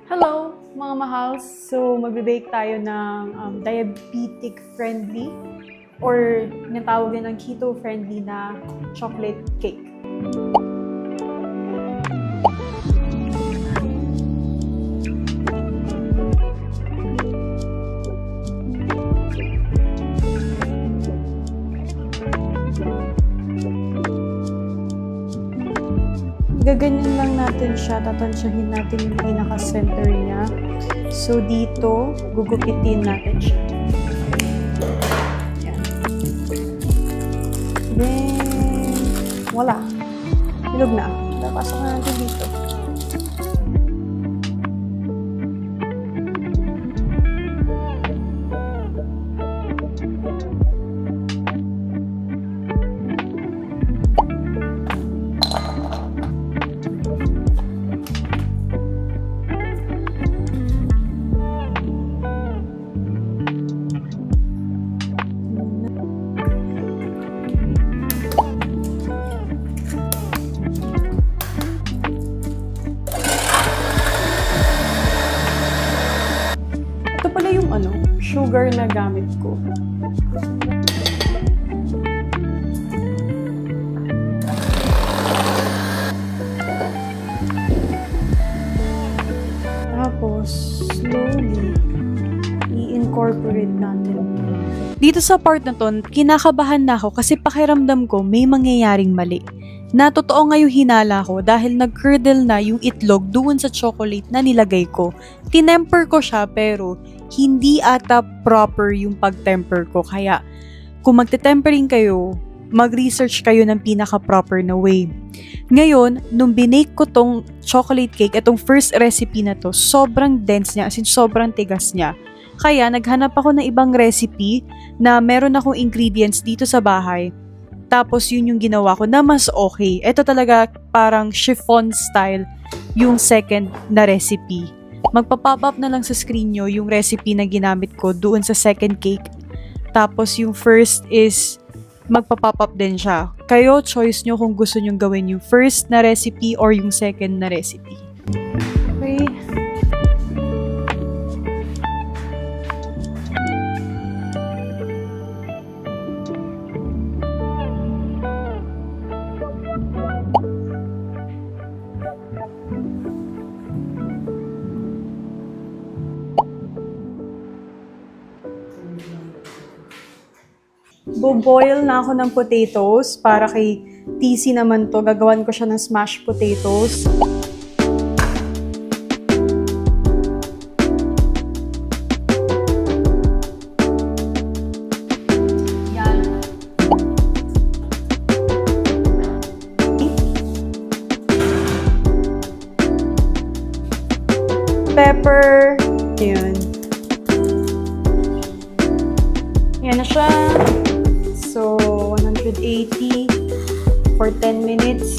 Hello mga mahals! So magbe-bake tayo ng diabetic friendly or tinatawag din ng keto friendly na chocolate cake. Gaganyan lang natin siya, tatansyahin natin yung pinaka-center niya. So, dito, gugupitin natin siya. Yan. Then, wala. Hilog na. Pasok na natin dito. Ito pala yung sugar na gamit ko. Tapos, slowly, i-incorporate natin. Dito sa part na to, kinakabahan na ako kasi pakiramdam ko may mangyayaring mali. Na totoo nga yung hinala ko dahil nag-curdle na yung itlog doon sa chocolate na nilagay ko. Tinemper ko siya pero hindi ata proper yung pag-temper ko. Kaya kung magte-tempering kayo, mag-research kayo ng pinaka-proper na way. Ngayon, nung binake ko tong chocolate cake, itong first recipe na to, sobrang dense niya, as in sobrang tigas niya. Kaya naghanap ako ng ibang recipe na meron akong ingredients dito sa bahay. Tapos yun yung ginawa ko na mas okay. Ito talaga parang chiffon style yung second na recipe. Magpa-pop up na lang sa screen nyo yung recipe na ginamit ko doon sa second cake. Tapos yung first is magpa-pop up din siya. Kayo, choice nyo kung gusto nyo gawin yung first na recipe or yung second na recipe. Okay. Bo-boil na ako ng potatoes para kay TC naman to. Gagawan ko siya ng smashed potatoes. Yan. Pepper. Yan. Yan na siya. So, 180 for 10 minutes.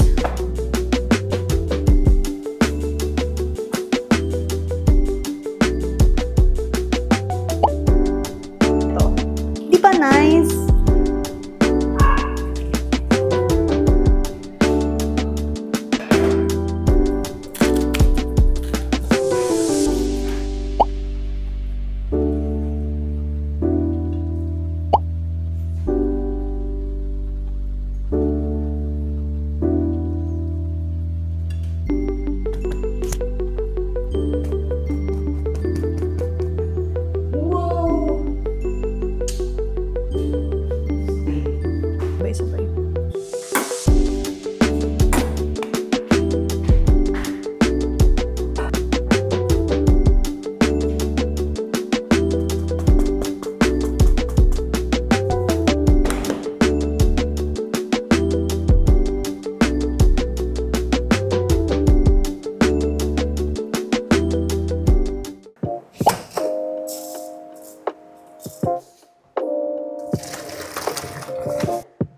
Ito. Di ba nice? Sabay.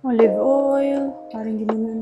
Olive oil, parang hindi naman